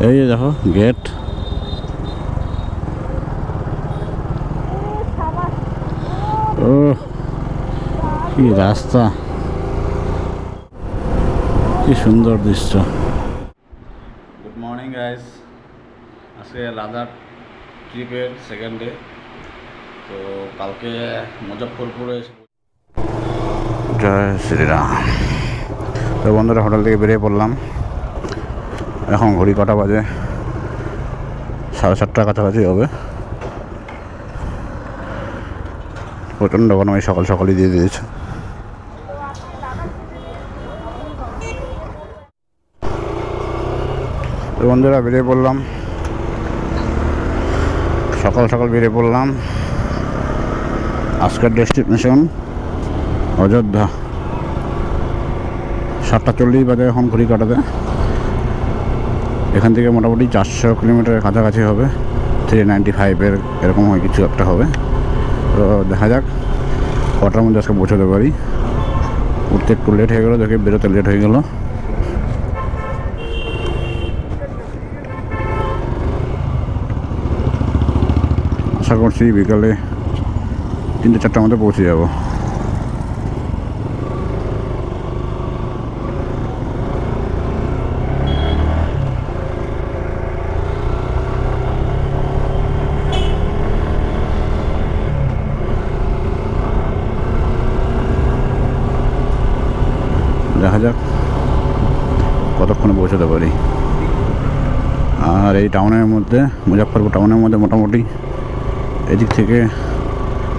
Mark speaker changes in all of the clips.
Speaker 1: এই যে দেখো গেট, ও কি রাস্তা, কি সুন্দর দৃশ্য। গুড মর্নিং গাইস, আজকে লাদাখ ট্রিপের সেকেন্ড ডে। তো কালকে মুজফ্ফরপুরে জয় শ্রীরাম। তো বন্ধুরা হোটেল থেকে বেরিয়ে পড়লাম। এখন ঘড়ি কটা বাজে, 7:30টার কাছাকাছি হবে। প্রচণ্ড গরম, এই সকাল সকালই দিয়ে দিয়েছে। তো বন্ধুরা বেরিয়ে পড়লাম, সকাল সকাল বেরিয়ে পড়লাম। আজকের ডেস্টিনেশন অযোধ্যা। 7:40 বাজে এখন ঘড়ি কাটাতে। এখান থেকে মোটামুটি 400 কিলোমিটারের কাছাকাছি হবে, 395 এরকম হয় কিছু একটা হবে। তো দেখা যাক কটার মধ্যে আজকে পৌঁছাতে পারি। উঠতে একটু লেট হয়ে গেলো, দেখে বেরোতে লেট হয়ে গেল। আশা করছি বিকালে 3-4টার মধ্যে পৌঁছে যাব। দেখা যাক কতক্ষণে পৌঁছাতে পারি। আর এই টাউনের মধ্যে, মুজফ্ফরপুর টাউনের মধ্যে মোটামুটি এদিক থেকে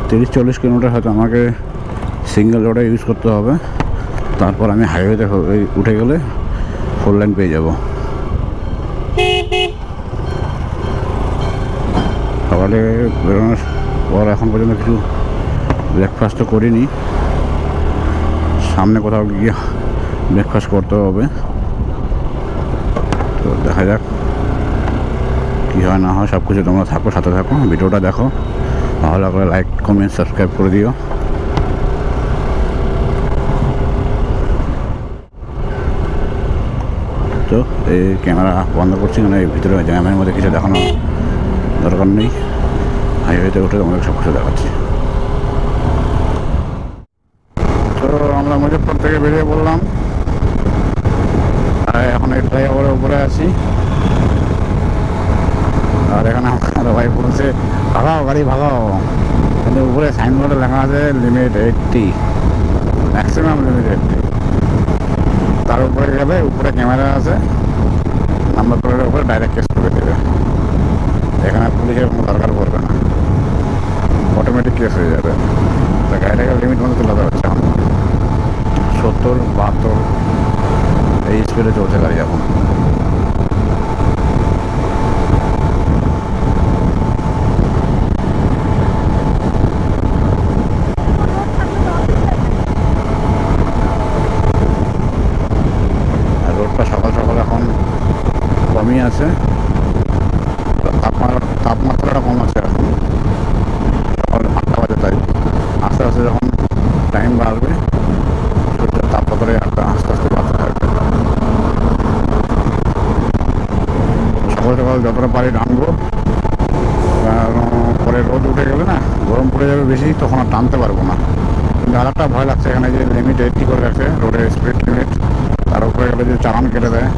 Speaker 1: 30-40 কিলোমিটার হয়তো আমাকে সিঙ্গেল রোডে ইউজ করতে হবে। তারপর আমি হাইওয়েতে উঠে গেলে 4 লাইন পেয়ে যাব। সকালে বেরোনোর পর এখন পর্যন্ত কিছু ব্রেকফাস্টও করিনি। সামনে কোথাও গিয়ে ব্রেকফাস্ট করতে হবে। তো দেখা যাক কী হয় না হয়। সব কিছু তোমরা থাকো, সাথে থাকো, ভিডিওটা দেখো, ভালো লাগলে লাইক কমেন্ট সাবস্ক্রাইব করে দিও। তো এই ক্যামেরা বন্ধ করছি, মানে এই ভিতরে জ্যামের মধ্যে কিছু দেখানো দরকার নেই। হাইওয়েতে উঠে তোমাদের সব কিছু দেখাচ্ছি। তো আমরা মুজফ্ফর থেকে বেরিয়ে পড়লাম, আর এখন এই ফ্লাইওভারের উপরে আছি। আর এখানে আমার ভাই বলছে ভাগাও, গাড়ি ভাগাও, কিন্তু উপরে সাইনবোর্ডে লেখা আছে লিমিট 80, ম্যাক্সিমাম লিমিট 80। তার উপরে গেলে উপরে ক্যামেরা আছে, নাম্বার প্লেটের উপরে ডাইরেক্ট কেস করে দেবে। এখানে পুলিশের কোনো দরকার পড়বে না, অটোমেটিক কেস হয়ে যাবে। তা গাড়িটাকে লিমিট মধ্যে তুলে দেওয়া হচ্ছে। এখন 70-72 এই স্পিডে চলছে গাড়ি এখন। রোডটা সকাল সকাল এখন কমই আছে, তাপমাত্রাটা কম আছে এখন। সকাল 8টা বাজে, তাই আস্তে আস্তে যখন টাইম বাড়বে সূর্যের তাপমাত্রা আস্তে আস্তে বাড়তে থাকবে। সকাল সকাল যতটা পারি টানবো, পরে রোদ উঠে গেলে না গরম পড়ে যাবে বেশি, তখন আর টানতে পারবো না। কিন্তু আর একটা ভয় লাগছে, এখানে যে লিমিট 80 করে রাখছে রোডের স্পিড লিমিট, তার উপরে গেলে যে চালান কেটে দেয়,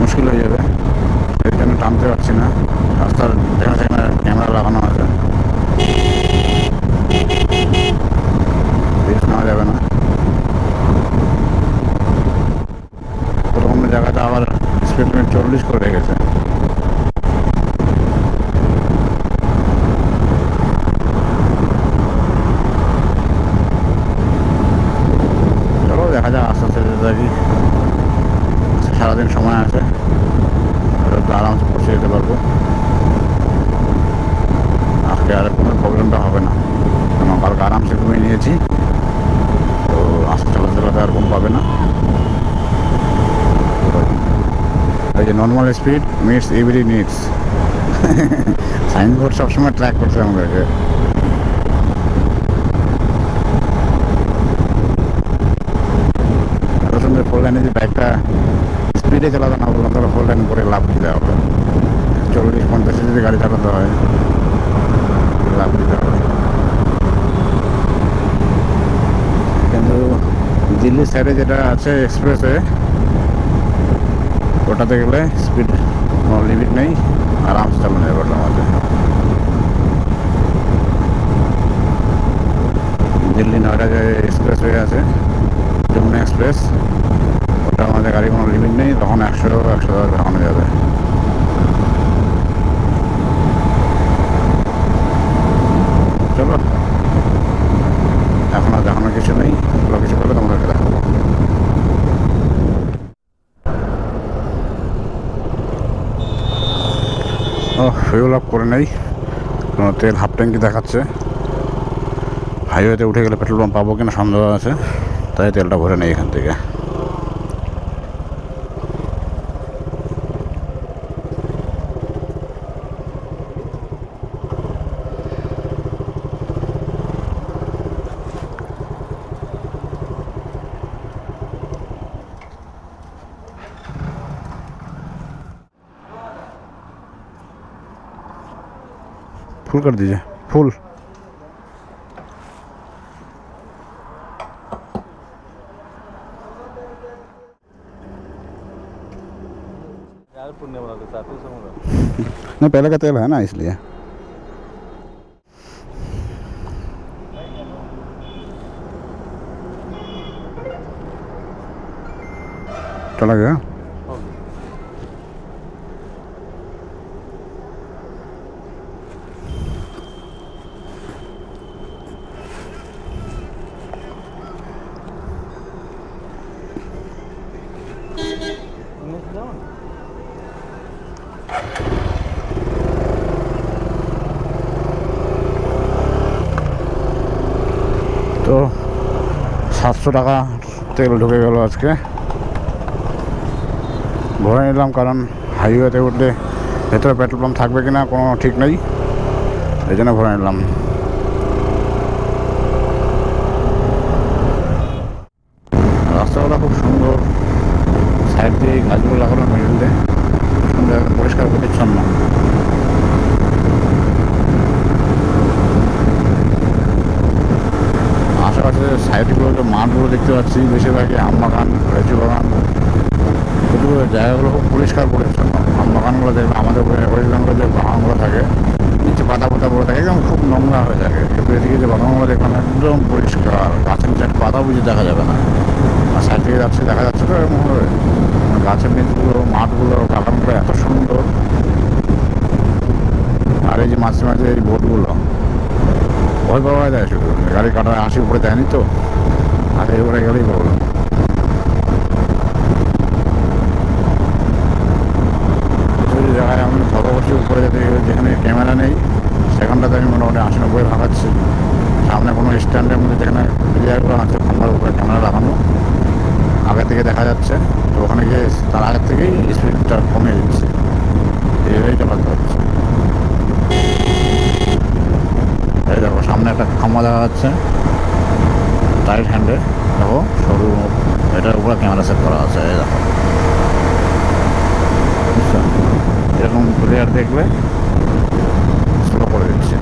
Speaker 1: মুশকিল হয়ে যাবে। সেই জন্য টানতে পারছি না। রাস্তার যেখানে সেখানে ক্যামেরা লাগানো আছে, রিস্ক নেওয়া যাবে না। কোনো জায়গাতে আবার স্পিড লিমিট 40 করে রেখেছে। চলো দেখা যাক, আস্তে আস্তে যেতে থাকি। সারাদিন সময় আছে, আরামসে পৌঁছে যেতে পারবো। আজকে আর কোনো প্রবলেমটা হবে না, কারণ কালকে আরামসে ঘুমিয়ে নিয়েছি। তো আজকে চালাতে চালাতে আর কোনো পাবে না। এই যে normal speed meets every needs, signboard সবসময় ট্র্যাক করছে আমাদেরকে। এত সুন্দর 4 লাইনে যে বাইকটা স্পিডে স্পিডে চালাতে না বললাম তাহলে 4 লাইন করে লাভ দিতে হবে। 40-50 যদি গাড়ি চালাতে হয় লাভ দিতে হবে। কিন্তু দিল্লির সাইডে যেটা আছে এক্সপ্রেসওয়ে, ওটাতে গেলে স্পিড কোনো লিমিট নেই, আরামসে চালানো যাবে ওটার মধ্যে। দিল্লি নয়ডা যে এক্সপ্রেসওয়ে আছে, যমুনা এক্সপ্রেস, ওটার মধ্যে গাড়ি কোনো লিমিট নেই, তখন 110 দেখানো যাবে। চলো, এখন আর দেখানোর কিছু নেই, ওগুলো কিছু করলে তোমাদেরকে দেখাবো। ফিউল আপ করে নেই, তেল হাফ ট্যাঙ্কি দেখাচ্ছে। হাইওয়েতে উঠে গেলে পেট্রোল পাম্প পাবো কিনা সন্দেহ আছে, তাই তেলটা ভরে নেই এখান থেকে। फुल कर दीजिए, फुल। नहीं, पहले का तेल है ना, इसलिए। चला गया। তো 700 টাকা তেল ঢুকে গেল আজকে। ভরে নিলাম, কারণ হাইওয়েতে উঠলে ভেতরে পেট্রোল পাম্প থাকবে কিনা কোনো ঠিক নেই, এই জন্য ভরে নিলাম। রাস্তাগুলো খুব সুন্দর, সাইড দিয়ে গাছগুলো লাগানো মিডিল দিয়ে সুন্দর, পরিষ্কার পরিচ্ছন্ন। আশেপাশে সাইডগুলো যে মাঠগুলো দেখতে পাচ্ছি, বেশিরভাগই আম বাগান, লিচু বাগান, কিন্তু জায়গাগুলো খুব পরিষ্কার পরিচ্ছন্ন। আম বাগানগুলো দেখলে আমাদের ওয়েস্ট বেঙ্গলে যে বাগানগুলো থাকে, নিচে পাতা পাতা পড়ে থাকে, একদম খুব নোংরা হয়ে থাকে। কিন্তু এদিকে যে বাগানগুলো দেখলাম একদম পরিষ্কার, গাছের নিচে পাতা বুঝে দেখা যাবে না। আর সাইড থেকে যাচ্ছে, দেখা যাচ্ছে তো এরকমভাবে গাছের নিচগুলো, মাঠগুলো, বাগানগুলো এত সুন্দর। আর এই যে মাঝে মাঝে এই বোটগুলো, ভয় পাওয়া যায় শুধু, গাড়ি কাটার হাসি উপরে দেয়নি তো, আগে উপরে গেলেই প্রবলেম। কিছু জায়গায় আমি ফটো করছি উপরে, যাতে যেখানে ক্যামেরা নেই সেখানটাতে আমি মোটামুটি 80-90 ভাগাচ্ছি। সামনে কোনো স্ট্যান্ডের মধ্যে যেখানে ক্লিয়ারগুলো আছে, খাম্বার উপরে ক্যামেরা লাগানো, আগে থেকে দেখা যাচ্ছে, তো ওখানে গিয়ে তার আগের থেকেই স্পিডটা কমিয়ে দিচ্ছি, এইভাবেই চালাতে হচ্ছে। এই দেখো সামনে একটা খাম্বা দেখা যাচ্ছে, রাইট হ্যান্ডে দেখো সরু, এটার উপরে ক্যামেরা সেট করা আছে। এই দেখো এরকম ক্লিয়ার দেখলে স্লো করে দিচ্ছে।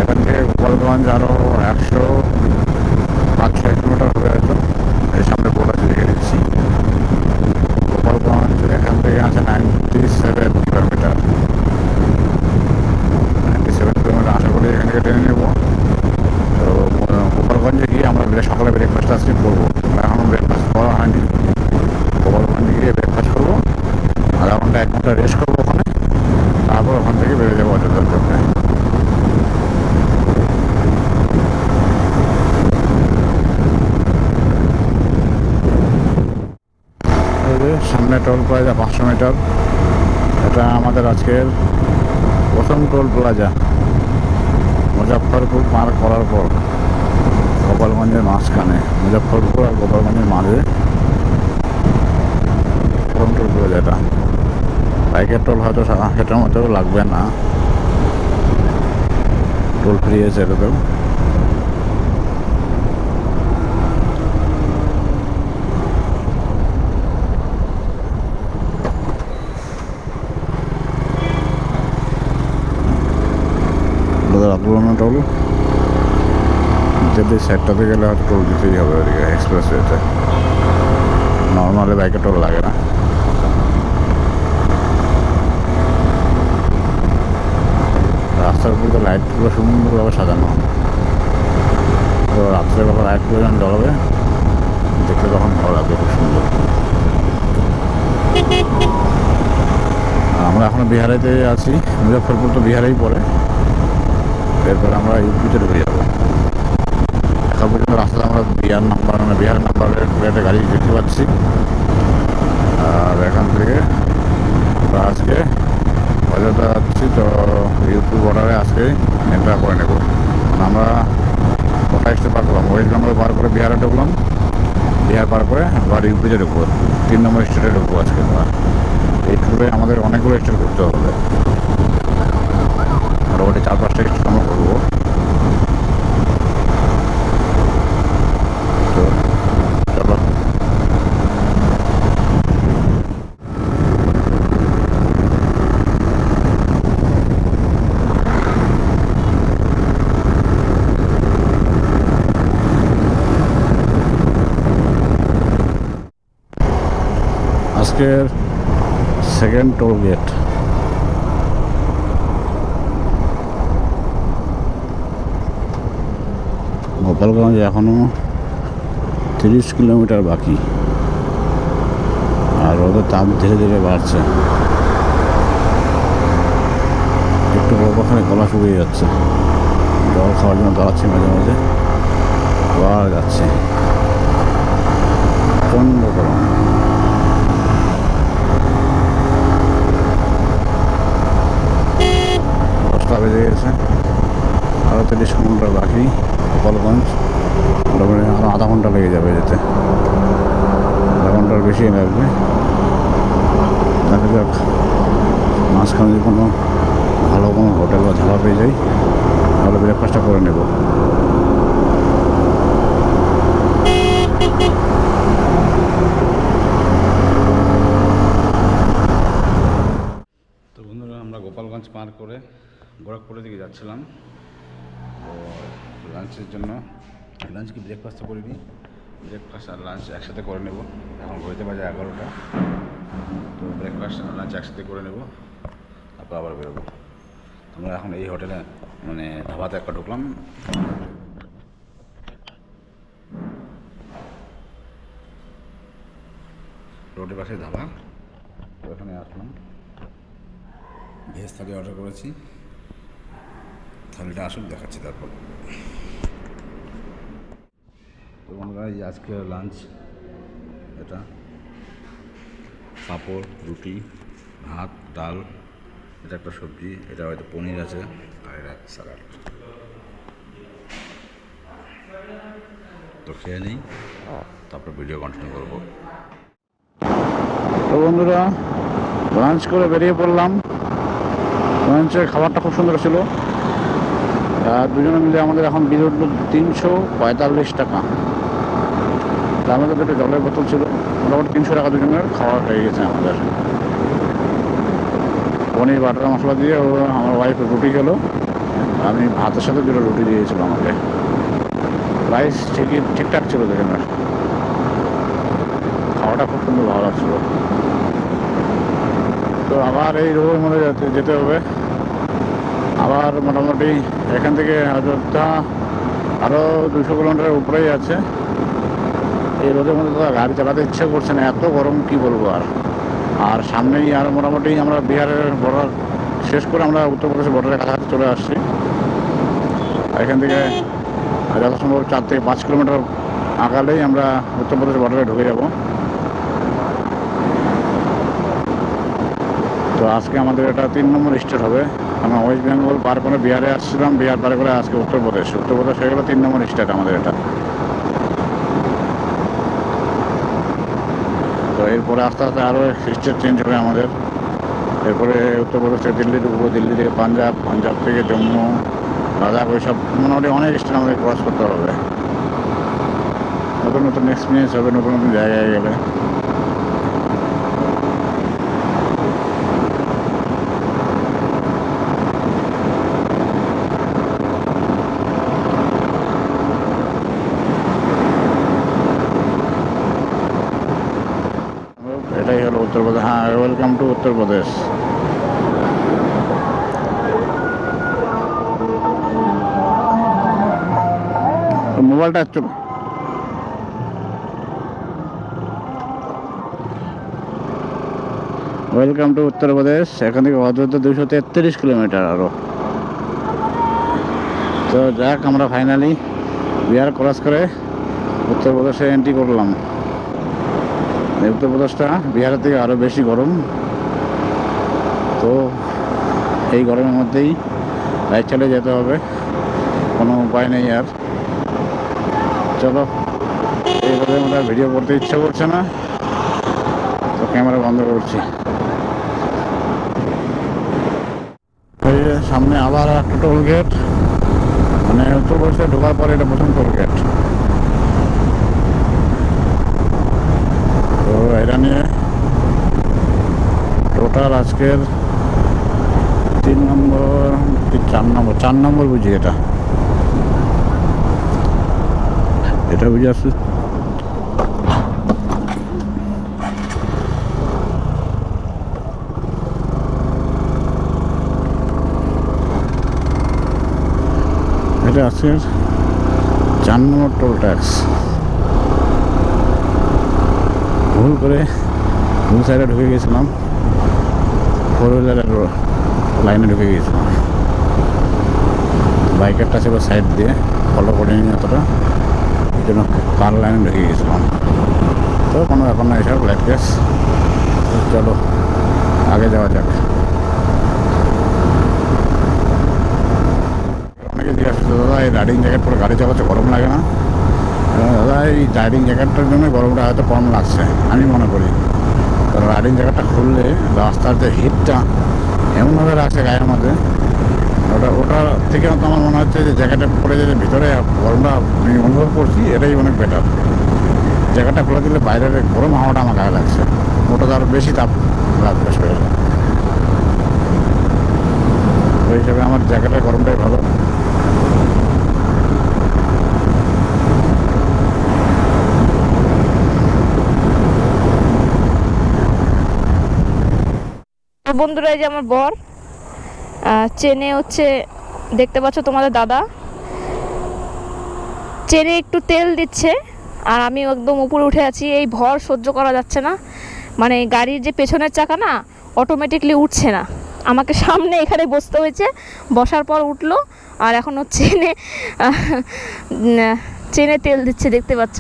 Speaker 1: এখান থেকে গোপালগঞ্জ আরও 105-6 কিলোমিটার হয়ে আছে। এই সামনে বোর্ডটা দেখে দিচ্ছি, গোপালগঞ্জ এখান থেকে আছে 97 কিলোমিটার। 97 কিলোমিটার আশা করি এখান থেকে ট্রেনে নেবো। তো গোপালগঞ্জে গিয়ে আমরা সকালে ব্রেকফাস্ট আজকে করবো, এখনও ব্রেকফাস্ট করা হয়নি। গোপালগঞ্জে গিয়ে ব্রেকফাস্ট করবো, আধা ঘন্টা 1 ঘন্টা রেস্ট করবো ওখানে, তারপর ওখান থেকে বেরিয়ে যাবো অযোধ্যার জন্য। সামনে টোল প্লাজা 500 মিটার, এটা আমাদের আজকের প্রথম টোল প্লাজা। মুজফ্ফরপুর পার করার পর গোপালগঞ্জের মাঝখানে, মুজফ্ফরপুর আর গোপালগঞ্জের মাঝে প্রথম টোল প্লাজাটা। বাইকের টোল হয়তো সেটার মধ্যেও লাগবে না, টোল ফ্রি আছে এটাতেও। লাগলো না টোল। যদি সাইডটাতে গেলে হয়তো টোল দিতেই হবে ওদিকে এক্সপ্রেসওয়েতে, নর্মালি বাইকে টোল লাগে না। রাস্তার উপর তো লাইটগুলো সুন্দরভাবে সাজানো, তো রাত্রেবেলা লাইটগুলো যখন জ্বলাবে দেখতে তখন ভালো লাগবে, খুব সুন্দর। আমরা এখনও বিহারেতে আছি, মুজফ্ফরপুর তো বিহারেই পড়ে। এরপরে আমরা ইউপিতে ঢুকে যাবো। এখন পর্যন্ত রাস্তাতে আমরা বিহারের নাম্বারের প্লেটে গাড়ি দেখতে পাচ্ছি। আর এখান থেকে আজকে অযোধ্যা যাচ্ছি, তো ইউপি বর্ডারে আজকে এন্টার করে নেব। আমরা কটা স্টেট পার করলাম, ওয়েস্ট বেঙ্গল পার করে বিহারে ঢুকলাম, বিহার পার করে আবার ইউপিতে ঢুকবো, 3 নম্বর স্টেটে ঢুকবো আজকে। এই ট্যুরে আমাদের অনেকগুলো স্টেট ঘুরতে হবে, মোটামুটি 4-5টা স্টেট আমরা ঘুরবো। তো চলো। আজকের সেকেন্ড টোল গেট। গোপালগঞ্জ এখনো 30 কিলোমিটার বাকি, আর ওদের তাপ ধীরে ধীরে বাড়ছে। একটু ওখানে গলা শুকিয়ে যাচ্ছে, জল খাওয়ার জন্য দাঁড়াচ্ছি মাঝে মাঝে, আবার যাচ্ছে প্রচণ্ড গরম। 10টা বেজে গেছে, আরও 30 কিলোমিটার বাকি গোপালগঞ্জ। মোটামুটি আরও আধা ঘন্টা লেগে যাবে যেতে, আধা ঘন্টার বেশি লাগবে। দেখা যাক মাঝখানে যদি কোনো ভালো কোনো হোটেল বা ধাবা পেয়ে যাই তাহলে ব্রেকফাস্টটা করে নেব। তো বন্ধুরা, আমরা গোপালগঞ্জ পার করে গোরখপুরের দিকে যাচ্ছিলাম। তো লাঞ্চের জন্য, লাঞ্চ কি ব্রেকফাস্ট তো করিনি, ব্রেকফাস্ট আর লাঞ্চ একসাথে করে নেব। এখন ঘুরতে বাজে 11টা, তো ব্রেকফাস্ট আর লাঞ্চ একসাথে করে নেব, তারপর আবার বেরোবো। আমরা এখন এই হোটেলে মানে ধাবাতে একটা ঢুকলাম, রোডের পাশে ধাবা, তো এখানে আসলাম। ভেজ থালি অর্ডার করেছি, থালিটা আসুক দেখাচ্ছি তারপর। তো বন্ধুরা, এই আজকে লাঞ্চ এটা পাঁপড়, রুটি, ভাত, ডাল, এটা একটা সবজি, এটা হয়তো পনির আছে, আর এটা স্যালাড। তো খেয়ে নিই, তারপর ভিডিও কন্টিনিউ করবো। তো বন্ধুরা, লাঞ্চ করে বেরিয়ে পড়লাম। লাঞ্চের খাবারটা খুব সুন্দর ছিল। দুজনে মিলে আমাদের এখন বিল উঠল 345 টাকা। তার মধ্যে একটা জলের বোতল ছিল, মোটামুটি 300 টাকা দুজনের খাওয়া হয়ে গেছে আমাদের। পনির বাটার মশলা দিয়ে আমার ওয়াইফ রুটি খেলো, আমি ভাতের সাথে 2টা রুটি দিয়েছিল আমাকে। রাইস ঠিকঠাক ছিল দুজনের, খাওয়াটা খুব সুন্দর ভালো লাগছিল। তো আবার এই রোডের মধ্যে যেতে হবে। আবার মোটামুটি এখান থেকে অযোধ্যা আরও 200 কিলোমিটারের উপরেই আছে। এই রোদের মধ্যে তো গাড়ি চালাতে ইচ্ছে করছে না, এত গরম কি বলবো। আর সামনেই আর মোটামুটি আমরা বিহারের বর্ডার শেষ করে আমরা উত্তরপ্রদেশের বর্ডারের কাছাকাছি চলে আসছি। এখান থেকে যথাসম্ভব 4 থেকে 5 কিলোমিটার আগালেই আমরা উত্তরপ্রদেশ বর্ডারে ঢুকে যাব। তো আজকে আমাদের এটা 3 নম্বর স্টেট হবে। আমরা ওয়েস্ট বেঙ্গল পার করে বিহারে আসছিলাম, বিহার পার করে আজকে উত্তরপ্রদেশ হয়ে গেলো 3 নম্বর স্টেট আমাদের এটা। তো এরপরে আস্তে আস্তে আরও স্টেট চেঞ্জ হবে আমাদের। এরপরে উত্তরপ্রদেশ থেকে দিল্লি ঢুকবো, দিল্লি থেকে পাঞ্জাব, পাঞ্জাব থেকে জম্মু, লাদাখ, ওইসব মোটামুটি অনেক স্টেট আমাদের ক্রস করতে হবে। নতুন নতুন এক্সপিরিয়েন্স হবে নতুন নতুন জায়গায় গেলে। উত্তরপ্রদেশ, হ্যাঁ ওয়েলকাম টু উত্তরপ্রদেশ। মোবাইলটা একটু ওয়েলকাম টু উত্তরপ্রদেশ। এখান থেকে অযোধ্যা 233 কিলোমিটার আরও। তো যাক, আমরা ফাইনালি বিহার ক্রস করে উত্তরপ্রদেশে এন্ট্রি করলাম। উত্তরপ্রদেশটা বিহারের থেকে আরও বেশি গরম। তো এই গরমের মধ্যেই বাইক চালিয়ে যেতে হবে, কোনো উপায় নেই আর। চলো, এইভাবে আমরা ভিডিও করতে ইচ্ছা করছে না, তো ক্যামেরা বন্ধ করছি। সামনে আবার একটা টোল গেট, মানে উত্তরপ্রদেশে ঢোকার পরে এটা প্রথম টোল গেট। তো এটা নিয়ে টোটাল আজকের 3 নম্বর কি 4 নম্বর বুঝি এটা বুঝে আসছে। এটা আজকের 4 নম্বর টোল ট্যাক্স। ভুল করে ভুল সাইডে ঢুকে গেছিলাম, 4 হুইলারের লাইনে ঢুকে গিয়েছিলাম। বাইকারটা ছিল সাইড দিয়ে, ফলো করিনি অতটা, এই জন্য কার লাইনে ঢুকে গিয়েছিলাম। তো কোনো ব্যাপার না, এসব লাইট কেস। চলো আগে যাওয়া যাক। অনেকে জিজ্ঞাসা করছে, দাদা এই রাইডিং জ্যাকেট পরে গাড়ি চালাচ্ছে গরম লাগে না? দাদা এই রাইডিং জ্যাকেটটার জন্য গরমটা হয়তো কম লাগছে আমি মনে করি। কারণ রাইডিং জ্যাকেটটা খুললে রাস্তার যে হিটটা এমনভাবে রাখছে গায়ের মধ্যে, ওটা থেকে তো আমার মনে হচ্ছে যে জ্যাকেটের পরে যে ভিতরে গরমটা আমি অনুভব করছি, এটাই অনেক বেটার। জ্যাকেটটা খুলে দিলে বাইরের গরম হাওয়াটা আমার গায়ে লাগছে, ওটা তো আরও বেশি তাপ লাগবে শরীরে। ওই হিসাবে আমার জ্যাকেটের গরমটাই ভালো।
Speaker 2: বন্ধুরা, এই যে আমার বর চেনে হচ্ছে, দেখতে পাচ্ছ তোমাদের দাদা চেনে একটু তেল দিচ্ছে, আর আমি একদম উপরে উঠে আছি। এই ভর সহ্য করা যাচ্ছে না, মানে গাড়ির যে পেছনের চাকা না অটোমেটিকলি উঠছে না, আমাকে সামনে এখানে বসতে হয়েছে। বসার পর উঠলো, আর এখন চেনে চেনে তেল দিচ্ছে, দেখতে পাচ্ছ।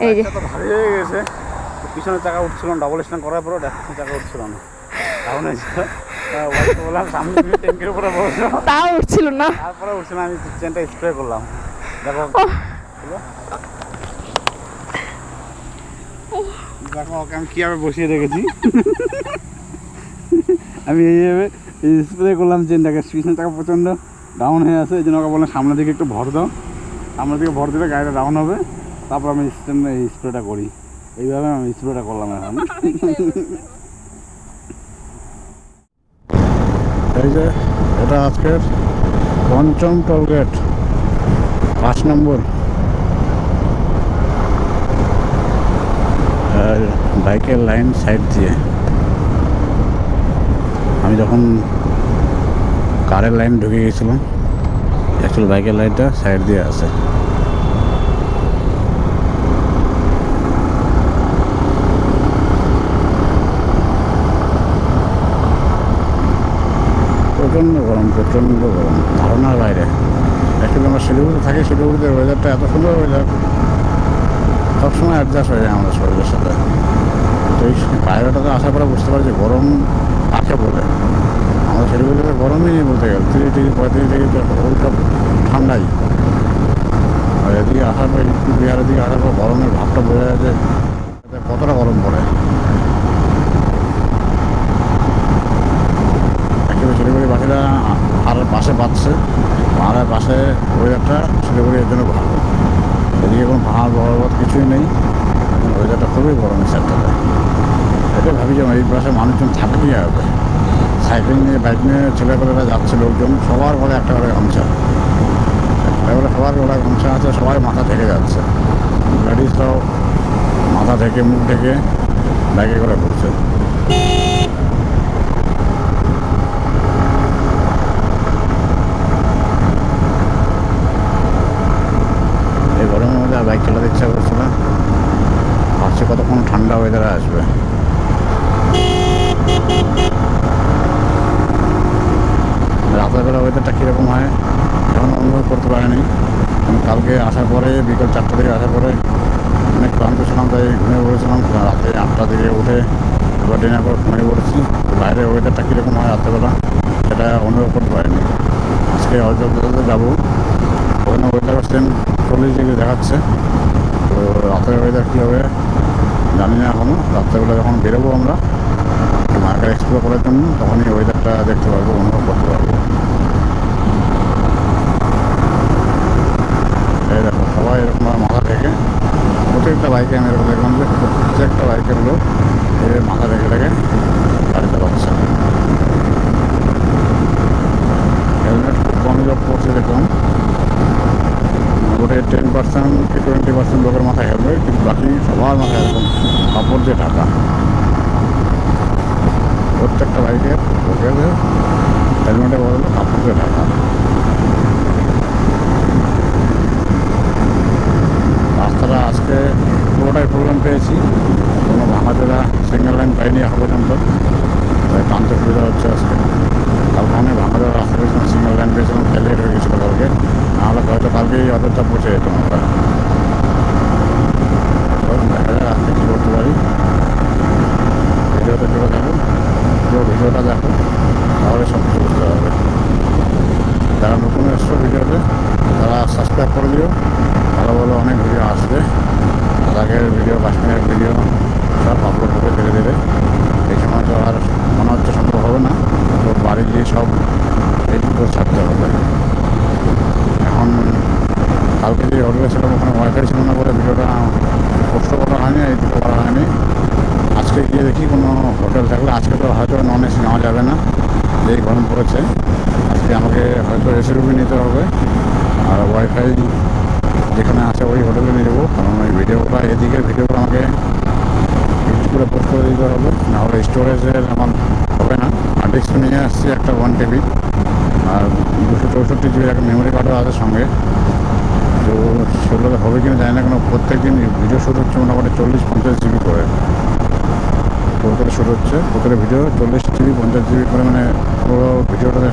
Speaker 2: এই যে
Speaker 1: ভারী হয়ে গেছে, পিছনের চাকা উঠছিল, ডাবল স্ট্যান্ড করার পরেও চাকা উঠছিল না।
Speaker 2: তাও উঠছিল না,
Speaker 1: তারপরে উঠছিল, আমি চেনটা স্প্রে করলাম। দেখো দেখো ওকে আমি কীভাবে বসিয়ে রেখেছি। আমি এইভাবে স্প্রে করলাম চেনটাকে, পিছনের চাকা প্রচণ্ড ডাউন হয়ে আছে, এই জন্য ওকে বললাম সামনের দিকে একটু ভর দাও, সামনের দিকে ভর দিলে গাড়িটা ডাউন হবে, তারপর আমি এই স্প্রেটা করি। এইভাবে আমি স্প্রেটা করলাম এখন। এই যে এটা আজকের 5ম টোল গেট, 5 নম্বর। আর বাইকের লাইন সাইড দিয়ে, আমি যখন কারের লাইন ঢুকে গেছিলাম, অ্যাকচুয়ালি বাইকের লাইনটা সাইড দিয়ে আছে। প্রচণ্ড গরম, প্রচণ্ড গরম, ধারণার বাইরে। অ্যাকচুয়ালি আমরা শিলিগুড়িতে থাকি, শিলিগুড়িতে ওয়েদারটা এত সুন্দর ওয়েদার, সবসময় অ্যাডজাস্ট হয়ে যায় আমাদের শরীরের সাথে। তো এই বাইরেটাতে আসার পরে বুঝতে পারি যে গরম কাকে বলে। আমাদের শিলিগুড়িতে গরমই নেই বলতে গেলে, 30 ডিগ্রি 35 ডিগ্রি ওইসব ঠান্ডাই। আর এদিকে আসার পর, বিহারের দিকে আসার পর গরমের ভাবটা বোঝা যায় যে কতটা গরম পড়ে। শিলিগুড়ি বাসীরা আর পাশে পাচ্ছে, পাহাড়ের পাশে ওয়েদারটা শিলিগুড়ি এর জন্য ভালো। এদিকে কোনো পাহাড় পর্বত কিছুই নেই, ওয়েদারটা খুবই গরম এই সাইডটাতে। এটা ভাবি যে এই পাশে মানুষজন থাকে কী হবে। সাইকেল নিয়ে, বাইক নিয়ে ছেলেপেলেরা যাচ্ছে, লোকজন সবার ঘরে একটা করে গামছা, এবারে সবার ঘরে গামছা আছে, সবাই মাথা ঢেকে যাচ্ছে। লেডিসরাও মাথা ঢেকে, মুখ ঢেকে বাইকে করে ঘুরছে। এই গরমের মধ্যে আর বাইক চালাতে ইচ্ছা করছে না, ভাবছি কতক্ষণ ঠান্ডা ওয়েদারে আসবে। রাতের বেলা ওয়েদারটা কীরকম হয় এখন অনুভব করতে পারিনি। আমি কালকে আসার পরে বিকেল 4টা থেকে আসার পরে অনেক ক্লান্ত ছিলাম, তাই ঘুমিয়ে পড়েছিলাম। রাতে 8টা থেকে উঠে এবার ডিনার করে ঘুমিয়ে পড়েছি। বাইরে ওয়েদারটা কীরকম হয় রাত্রেবেলা সেটা অনুভব করতে পারিনি। আজকে অযোধ্যাতে যাবো, ওখানে ওয়েদার সেম 40 ডিগ্রি দেখাচ্ছে। তো রাতের ওয়েদার কী হবে জানি না এখনও। রাত্রেবেলা যখন বেরোবো আমরা একটু মার্কেট এক্সপ্লোর করার জন্য, তখনই ওয়েদারটা দেখতে পারবো, অনুভব করতে পারবো। এই দেখো সবাই এরকম মাথা থেকে, প্রত্যেকটা বাইকে আমি এরকম দেখলাম যে প্রত্যেকটা বাইকের লোক এই মাথা রেখে রেখে গাড়ি চালাচ্ছে। হেলমেট খুব কম লোক পড়ছে দেখলাম, ওটা 10% কি 20% লোকের মাথায় হেলমেট, কিন্তু বাকি সবার মাথায় এরকম কাপড় দিয়ে ঢাকা। প্রত্যেকটা বাইকের লোকের হেলমেটের বদলে কাপড় দিয়ে ঢাকা। রাস্তাটা আজকে পুরোটাই প্রবলেম পেয়েছি, কোনো ভাঙাচোরা সিঙ্গেল লাইন পাইনি এখন পর্যন্ত, তাই টানতে সুবিধা হচ্ছে আজকে। কালকে অনেক ভাঙাচোরা রাস্তা পেয়েছিলাম, সিঙ্গেল লাইন পেয়েছিলাম, তাই লেট হয়ে গেছিলো কালকে, নাহলে হয়তো কালকেই অযোধ্যা পৌঁছে যেতাম আমরা। দেখা যাক আজকে কী করতে পারি। ভিডিওতে চলে যাবো, পুরো ভিডিওটা দেখো, তাহলে সব কিছু বুঝতে পারবে। যারা নতুন এসছো ভিডিওতে তারা সাবস্ক্রাইব করে দিও, ভালো ভালো অনেক ভিডিও আসবে। লাদাখের ভিডিও, কাশ্মীরের ভিডিও সব আপলোড হবে ধীরে ধীরে। এই সময় তো আর মনে হচ্ছে সম্ভব হবে না, তো বাড়ি গিয়ে সব এডিট করে ছাড়তে হবে। এখন কালকে যে হোটেলে ছিলাম ওখানে ওয়াইফাই ছিল না বলে ভিডিওটা পোস্ট করা হয়নি, এডিট করা হয়নি। আজকে গিয়ে দেখি কোনো হোটেল থাকলে, আজকে তো হয়তো নন এসি নেওয়া যাবে না, যেই গরম পড়েছে। আজকে আমাকে হয়তো এসি রুমে নিতে হবে, আর ওয়াইফাই যেখানে আছে ওই হোটেলে নিয়ে যাবো, কারণ ওই ভিডিওটা এদিকের ভিডিওটা আমাকে এডিট করে পোস্ট করে দিতে হবে, নাহলে স্টোরেজের আমার হবে না। হার্ড ডিস্ক নিয়ে আসছি একটা 1 TB, আর 264 GB একটা মেমোরি কার্ডও আছে সঙ্গে। তো সেগুলো হবে কিনা জানি না, কেন প্রত্যেক দিন ভিডিও শুট হচ্ছে মোটামুটি 40-50 GB করে প্রত্যেকে শুট হচ্ছে। প্রত্যেকটা ভিডিও 40 GB 50 GB করে, মানে পুরো ভিডিওটাতে,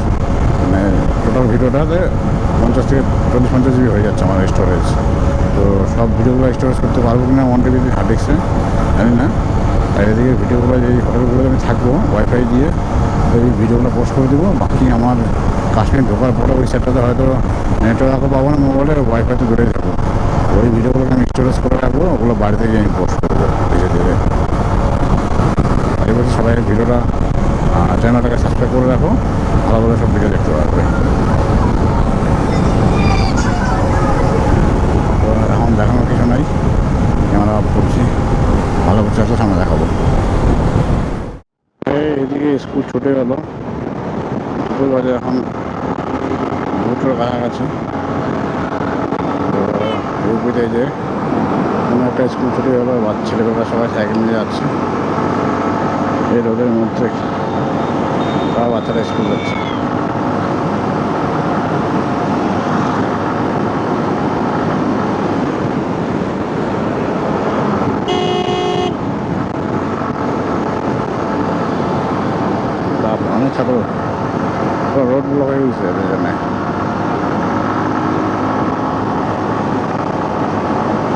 Speaker 1: মানে টোটাল ভিডিওটাতে 50 থেকে 50 GB হয়ে যাচ্ছে আমার স্টোরেজ। তো সব ভিডিওগুলো স্টোরেজ করতে পারবো কিনা 1 TB হার্ড ডিস্কে জানি না। আর এদিকে ভিডিওগুলো যেই হোটেলগুলোতে আমি থাকবো ওয়াইফাই দিয়ে ওই ভিডিওগুলো পোস্ট করে দেবো। বাকি আমার কাশ্মীর ঢোকার পরে ওই সাইডটাতে হয়তো নেটওয়ার্কও পাবো না মোবাইলে, ওয়াইফাই তো দূরে যাবো। ওই ভিডিওগুলোকে আমি স্টোরেজ করে রাখবো, ওগুলো বাড়িতে গিয়ে আমি পোস্ট করবো ধীরে ধীরে। এবার সবাই ভিডিওটা চ্যানেলটাকে সাবস্ক্রাইব করে রাখো, ভালো ভালো সব ভিডিও দেখতে পারবে। তো এখন দেখানোর কিছু নাই, ক্যামেরা অফ করছি, ভালো করছি আসলে সামনে দেখাবো। এইদিকে স্কুল ছুটে গেল, স্কুল বাজে এখন 2টোর কাছাকাছি। তো ইউপিতে যে কোনো একটা স্কুল ছুটে গেলো, ছেলেবেলা সবাই সাইকেল নিয়ে যাচ্ছে এই রোদের মধ্যে, সব বাচ্চারা স্কুল যাচ্ছে। অনেক ছোট রোড ব্লক হয়ে গেছে এদের জন্য।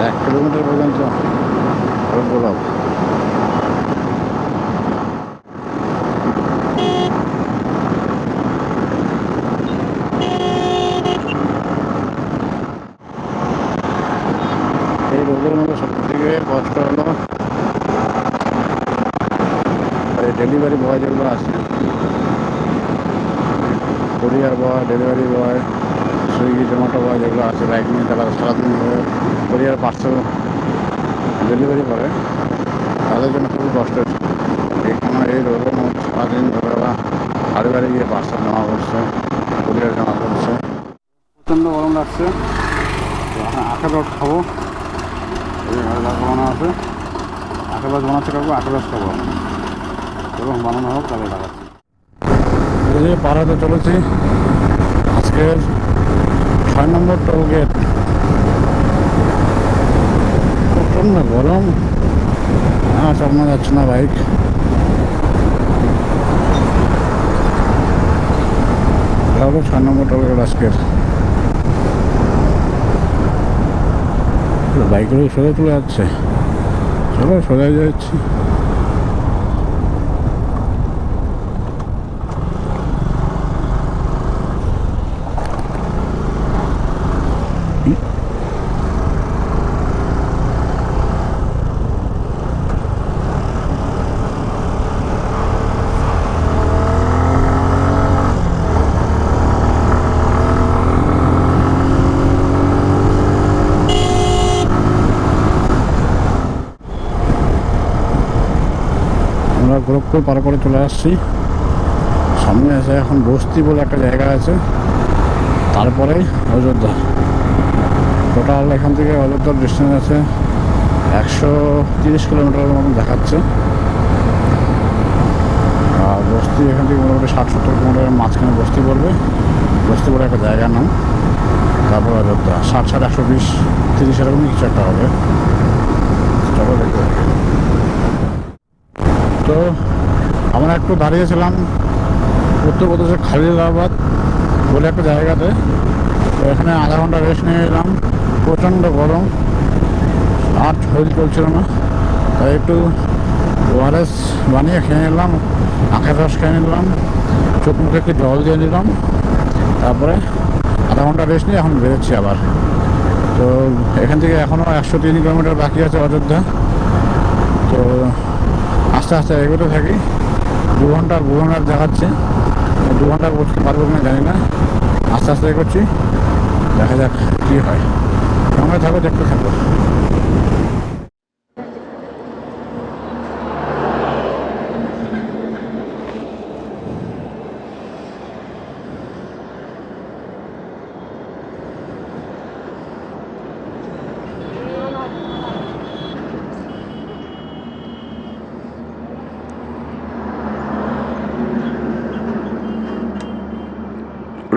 Speaker 1: 1 কিলোমিটার পর্যন্ত রোড ব্লক। এই রোদের মধ্যে সবথেকে কষ্ট হলো এই ডেলিভারি বয় যেগুলো আছে, কুরিয়ার বয়, ডেলিভারি বয়, সুইগি জোম্যাটো বয় যেগুলো আছে, বাইক নিয়ে তারা সারাদিন কুরিয়ার পার্সেল ডেলিভারি করে, তাদের জন্য খুবই কষ্ট হচ্ছে। এখানে এই রোদের মধ্যে সারাদিন ধরে ওরা বাড়ি বাড়ি গিয়ে পার্সেল জমা করছে, কুরিয়ার জমা করছে। প্রচণ্ড গরম লাগছে, আখের রস খাবো, এই ঘরে বানানো আছে, আখের রস বানাচ্ছে খাবো, আখের রস খাবো। এবং বানানো হোক তবে লাগাচ্ছি। পাড়াতে চলেছি আজকের 6 নম্বর টোল গেট। প্রচণ্ড গরম, চালানো যাচ্ছে না বাইক। এটা হলো 6 নম্বর টোল গেট আজকের। বাইকগুলো সোজা চলে যাচ্ছে, চলো সোজাই যাচ্ছি। আমরা গোরখপুর পার করে চলে আসছি। সামনে আছে এখন বস্তি বলে একটা জায়গা আছে, তারপরেই অযোধ্যা। টোটাল এখান থেকে অযোধ্যার ডিস্টেন্স আছে 130 কিলোমিটারের মতন দেখাচ্ছে। আর বস্তি এখান থেকে মোটামুটি 60-70 কিলোমিটারের মাঝখানে বস্তি পড়বে। বস্তি বলে একটা জায়গার নাম। তারপর অযোধ্যা 60-120-30 এরকমই কিছু একটা হবে। চলো দেখতে থাকি। তো আমরা একটু দাঁড়িয়েছিলাম উত্তরপ্রদেশের খালিলাবাদ বলে একটা জায়গাতে। তো এখানে আধা ঘন্টা রেস্ট নিয়ে এলাম। প্রচণ্ড গরম, আর শরীর চলছিল না, তাই একটু ওআরএস বানিয়ে খেয়ে নিলাম, আখের রস খেয়ে নিলাম, চোখ মুখে একটু জল দিয়ে নিলাম। তারপরে আধা ঘন্টা রেস্ট নিয়ে এখন বেরোচ্ছি আবার। তো এখান থেকে এখনও 103 কিলোমিটার বাকি আছে অযোধ্যা। তো আস্তে আস্তে এগোতে থাকি। 2 ঘন্টার বুড়োনার দেখাচ্ছে, 2 ঘন্টা করতে পারবো কিনা জানি না। আস্তে আস্তে এগোচ্ছি, দেখা যাক কী হয়। সঙ্গে থাকো, দেখতে থাকো।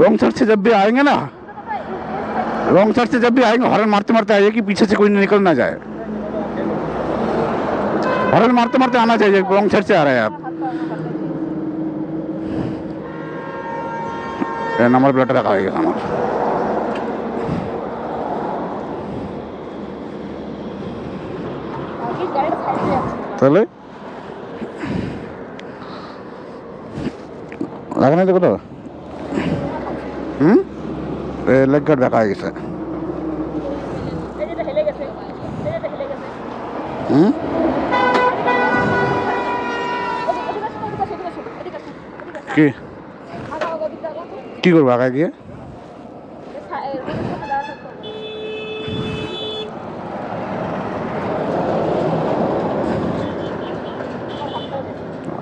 Speaker 1: रॉन्ग साइड से जब भी आएंगे ना, रॉन्ग साइड से जब भी आएंगे हॉर्न मारते मारते आइए कि पीछे से कोई निकल ना जाए। हॉर्न मारते मारते आना चाहिए, रॉन्ग साइड से आ रहे हैं आप। नंबर प्लेट रखा है हमारा। তাহলে লাগানো তো কোথাও লেগ গার্ড দেখা গেছে। কি কি করবো আগায় গিয়ে?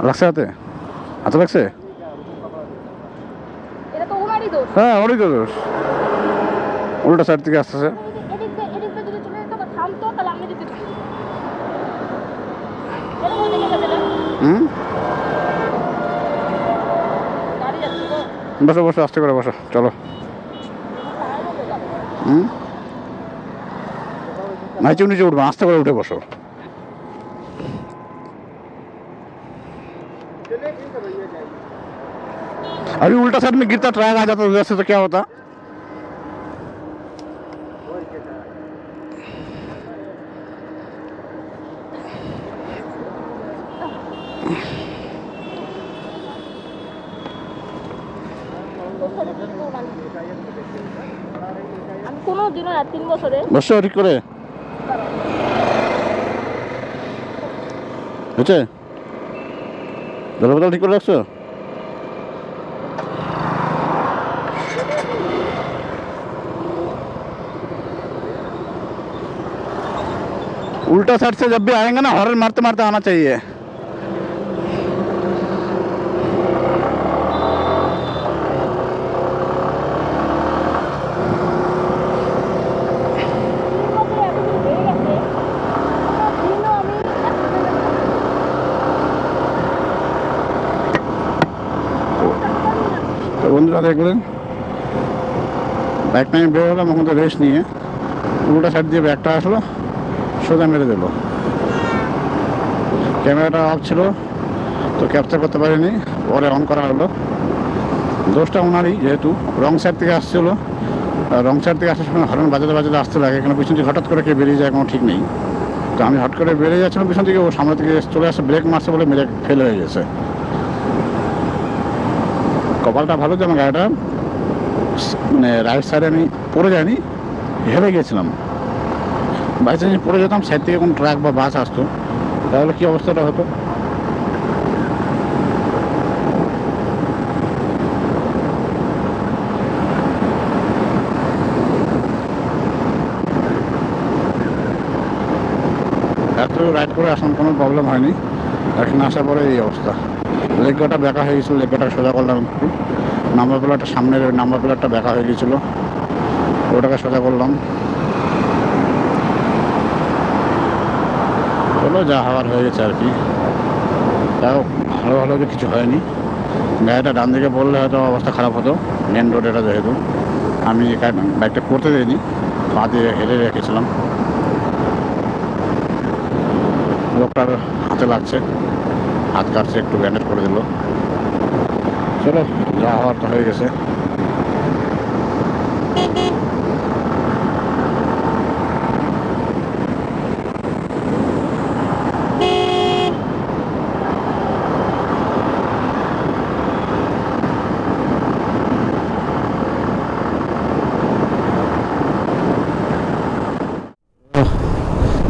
Speaker 1: লাগছে হাতে? হাতে লাগছে? হ্যাঁ, ওরই তো দোষ। উল্টা সাইড থেকে আসতেছে। বসো বসো, আস্তে করে বসো, চলো। নিচে নিচে উঠবো, আস্তে করে উঠে বসো। अभी उल्टा साइड में गिरता ट्रैक आ जाता उधर से तो क्या होता?
Speaker 2: কোনো দিনও 3 বছরে
Speaker 1: বসো ঠিক করে। হচ্ছে জল বোতল ঠিক করে রাখছো? उल्टा साइड से जब भी आएंगे ना हॉर्न मारते मारते आना चाहिए। বন্ধুরা দেখলেন বাইক নিয়ে বের হলাম, ওখান থেকে রেস্ট নিয়ে উল্টা সাইড দিয়ে ব্যাগটা আসলো, সোজা মেরে দিল। ক্যামেরাটা অফ ছিল তো ক্যাপচার করতে পারিনি, পরে অন করা হলো। দোষটা ওনারই, যেহেতু রং সাইড থেকে আসছিলো, রং সাইড থেকে আসার সময় হর্ন বাজাতে বাজাতে আসতে লাগে, এখানে পিছন থেকে হঠাৎ করে কে বেরিয়ে যায় কোনো ঠিক নেই। তো আমি হট করে বেরিয়ে যাচ্ছিলাম পিছন থেকে, ও সামনে থেকে চলে আসে, ব্রেক মারছে বলে মেরে ফেল হয়ে গেছে। কপালটা ভালো যে আমার গাড়িটা মানে রাইট সাইডে আমি পড়ে যাইনি, হেলে গেছিলাম। বাই চান্স পড়ে যেতাম, সাইড থেকে কোনো ট্রাক বা বাস আসতো, তাহলে কী অবস্থাটা হতো। এত রাইড করে আসলাম, কোনো প্রবলেম হয়নি। এখানে আসার পরে এই অবস্থা, লেগটা বেঁকা হয়ে গেছিলো, লেগটা সোজা করলাম একটু। নাম্বার প্লেটটা সামনের নাম্বার প্লেটটা বেঁকা হয়ে গেছিলো, ওটাকে সোজা করলাম। চলো যা হওয়ার হয়ে গেছে আর কি। তাও ভালো ভালো যে কিছু হয়নি। গাড়িটা ডান দিকে পড়লে হয়তো অবস্থা খারাপ হতো, মেন রোড এটা যেহেতু। আমি বাইকটা করতে দিইনি, পা দিয়ে হেলে রেখেছিলাম। লোকটার হাতে লাগছে, হাত কাটছে, একটু ব্যান্ডেজ করে দিল। চলো যা হওয়ার তো হয়ে গেছে।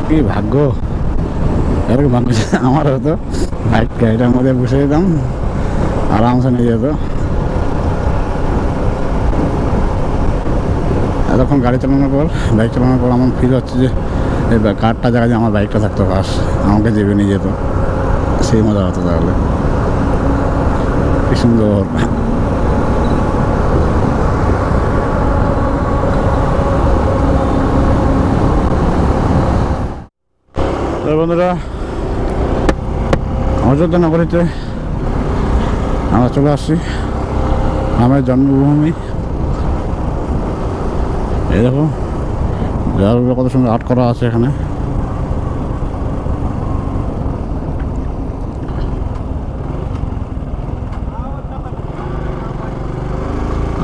Speaker 1: কি ভাগ্য, এরকম ভাগ্য আমার হতো, বাইক গাড়িটার মধ্যে বসে যেতাম, আরামসে নিয়ে যেত। এতক্ষণ গাড়ি চালানোর পর, বাইক চালানোর পর আমার ফিল হচ্ছে যে এই কারটা জায়গায় আমার বাইকটা থাকতো, বাস আমাকে যেবে নিয়ে যেত, সেই মজা হতো। তাহলে কি সুন্দর। বন্ধুরা, অযোধ্যা নগরীতে আমরা চলে আসছি, আমার জন্মভূমি। এই দেখো দেওয়ালগুলো কত সুন্দর আর্ট করা আছে এখানে।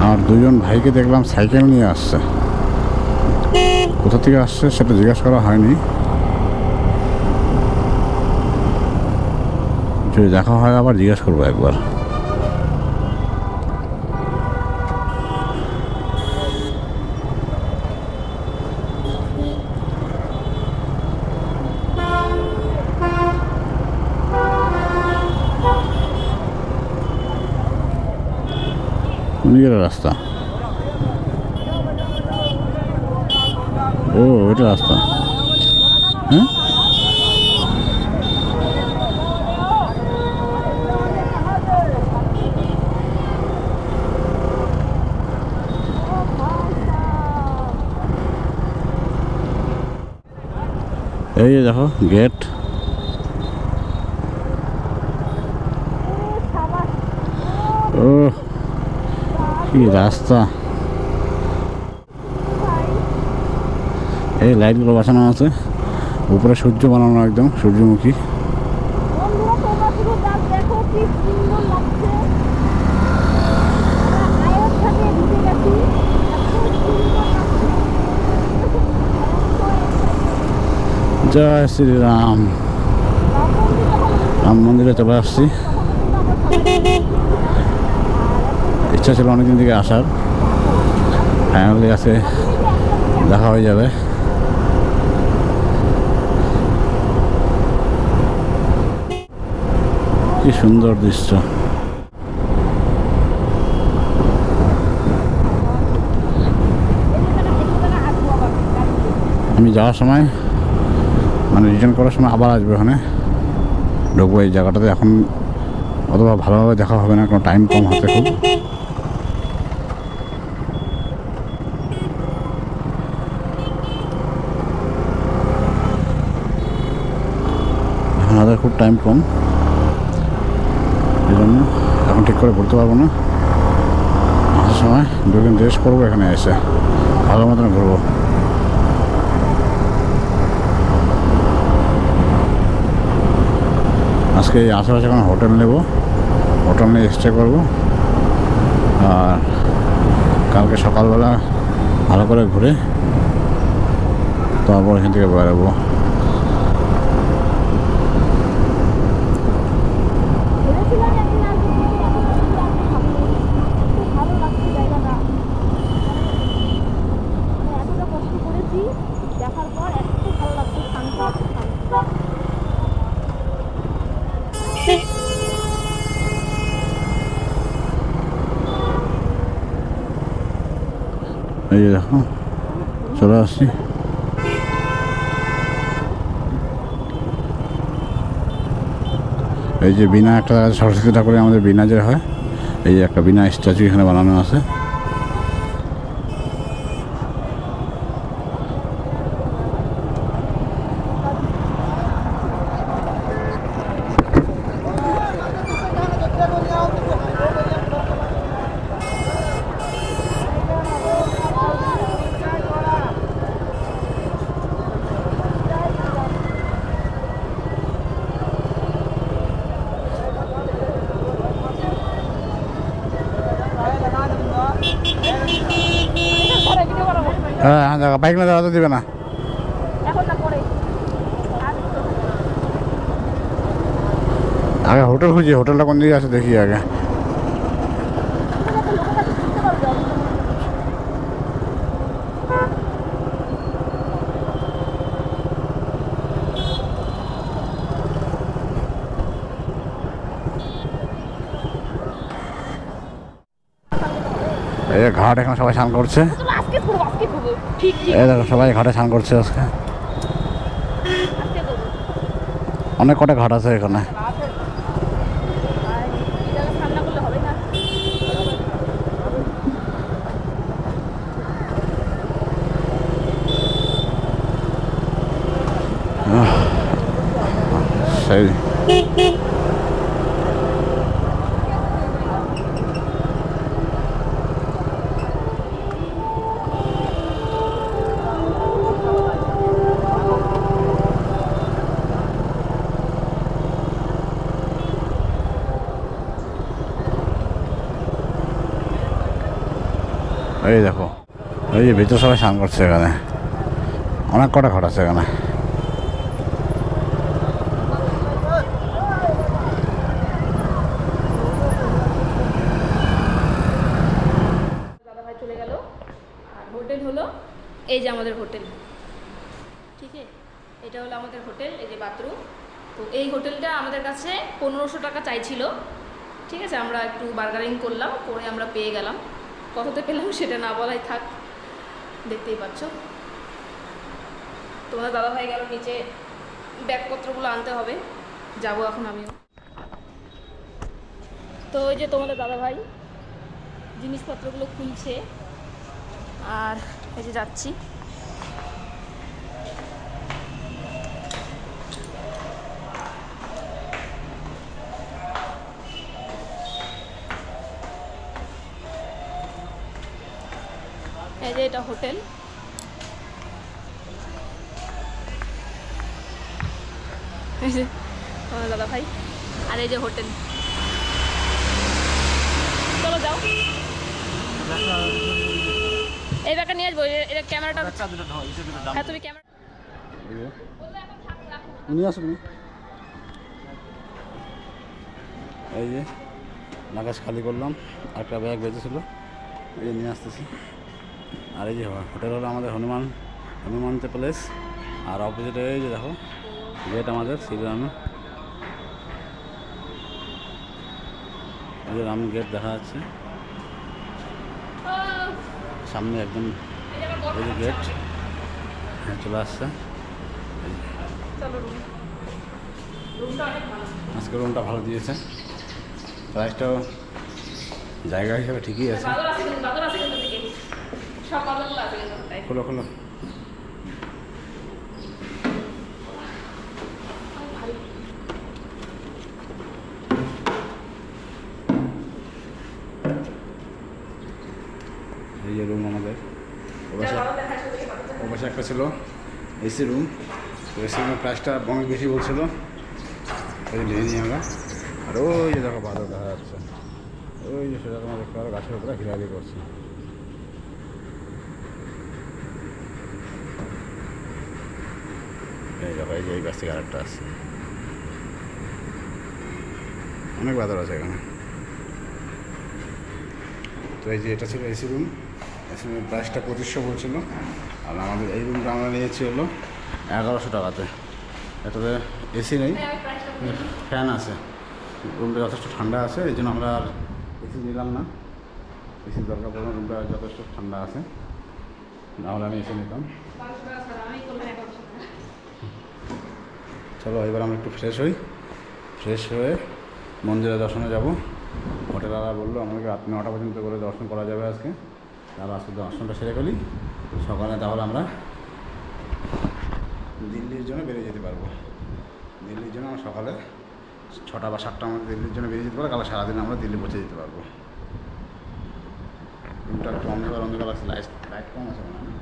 Speaker 1: আর দুজন ভাইকে দেখলাম সাইকেল নিয়ে আসছে, কোথা থেকে আসছে সেটা জিজ্ঞাসা করা হয়নি। যদি দেখা হয় আবার জিজ্ঞেস করবো একবার। নিজের রাস্তা, ও এটা রাস্তা, হ্যাঁ এই যে দেখো গেট। ও কি রাস্তা, এই লাইটগুলো বসানো আছে, উপরে সূর্য বানানো, একদম সূর্যমুখী। জয় শ্রীরাম। রাম মন্দিরে চলে আসছি, ইচ্ছা ছিল অনেকদিন থেকে আসার, ফাইনালি আছে, দেখা হয়ে যাবে। কি সুন্দর দৃশ্য। আমি যাওয়ার সময় মানে রিটার্ন করার সময় আবার আসবে, ওখানে ঢুকবো এই জায়গাটাতে। এখন অথবা ভালোভাবে দেখা হবে না, কোনো টাইম কম হাতে খুব। আমাদের খুব টাইম কম, এই জন্য এখন ঠিক করে বলতে পারবো না। সময় দুদিন রেস্ট করবো, এখানে এসে ভালো মতন ঘুরবো। আজকে এই আশেপাশে কোনো হোটেল নেব, হোটেল নিয়ে স্টে করবো, আর কালকে সকালবেলা ভালো করে ঘুরে তারপর এখান থেকে বেরোবো।
Speaker 2: দেখার পর এত ভালো লাগছে, শান্ত
Speaker 1: এই যে দেখো চলে আসছি। এই যে বিনা একটা সরস্বতী ঠাকুরের আমাদের বিনা যে হয়, এই যে একটা বিনা স্ট্যাচু এখানে বানানো আছে। হ্যাঁ হ্যাঁ দেখো বাইক না দাঁড়াতে দিবে না। আগে হোটেল খুঁজি, হোটেলটা কোন দিকে আছে দেখি আগে। এই যে ঘাট, এখানে সবাই স্নান করছে। এই দেখো সবাই ঘাটে স্নান করছে আজকে। অনেক কটা ঘাট আছে এখানে। সেই এই দেখো এই যে ভিতর সবাই স্নান করছে এখানে, অনেক কটা ঘাট আছে এখানে।
Speaker 2: দাদাভাই চলে গেল। আর হোটেল হলো এই যে আমাদের হোটেল, ঠিক আছে, এটা হলো আমাদের হোটেল। এই যে বাথরুম। তো এই হোটেলটা আমাদের কাছে 1500 টাকা চাইছিল, ঠিক আছে। আমরা একটু বার্গারিং করলাম, করে আমরা পেয়ে গেলাম। কততে পেলাম সেটা না বলাই থাক, দেখতেই পাচ্ছ। তোমাদের দাদাভাই গেল নিচে ব্যাগপত্রগুলো আনতে হবে, যাবো এখন আমিও। তো ওই যে তোমাদের দাদাভাই জিনিসপত্রগুলো খুলছে, আর এই যে যাচ্ছি। এই যে এটা হোটেল। এই যে তোমার দাদা ভাই, আর এই যে হোটেল। চলো যাও, এই ব্যাগটা নিয়ে আসবো। এটা ক্যামেরাটা, হ্যাঁ তুমি ক্যামেরা
Speaker 1: নিয়ে আসো তুমি। এই যে নাগাজ খালি করলাম, একটা ব্যাগ বেঁচেছিলো, এই যে নিয়ে আসতেছি। আর এই যে হোটেল হলো আমাদের হনুমানতে প্লেস। আর অপোজিটে এই যে দেখো গেট আমাদের শ্রীরাম, এই যে রাম গেট দেখা যাচ্ছে সামনে একদম। এই যে গেট, হ্যাঁ চলে আসছে। আজকে রুমটা ভালো দিয়েছে, প্রাইসটাও জায়গা হিসেবে ঠিকই আছে। খোলো খোলো। ছিল এসি রুম, তো এসি রুমের প্রাইসটা অনেক বেশি বলছিল, ওই নিয়ে নিই আমরা। আর ওই যে দেখো বাদল দেখা যাচ্ছে, ওই যে সেটা তোমার দেখতে পারো গাছের উপরে হিলালি করছে। এই দেখো এই যে এই গাছ থেকে আরেকটা আছে, অনেক বাদল আছে এখানে। তো এই যে এটা ছিল এসি রুম, এসি রুমের প্রাইসটা 2500 বলছিল। আর আমাদের এই রুমটা আমরা নিয়েছি হলো 1100 টাকাতে। এটাতে এসি নেই, ফ্যান আছে, রুমটা যথেষ্ট ঠান্ডা আছে, এই জন্য আমরা আর এসি নিলাম না। এসির দরকার পড়লো, রুমটা যথেষ্ট ঠান্ডা আছে, নাহলে আমি এসি নিতাম। চলো এবার আমরা একটু ফ্রেশ হই, ফ্রেশ হয়ে মন্দিরে দর্শনে যাব। হোটেলওয়ালা বললো আমাকে রাত 9টা পর্যন্ত করে দর্শন করা যাবে আজকে, তাহলে আজকে দর্শনটা সেরে ফেলি, সকালে তাহলে আমরা দিল্লির জন্য বেরিয়ে যেতে পারবো। দিল্লির জন্য আমরা সকালে 6টা বা 7টার মধ্যে দিল্লির জন্য বেরিয়ে যেতে পারবো, কাল সারাদিন আমরা দিল্লি পৌঁছে যেতে পারবো। রুমটা একটু অন্ধকার অন্ধকার আছে, লাইট কম আছে মনে হয়।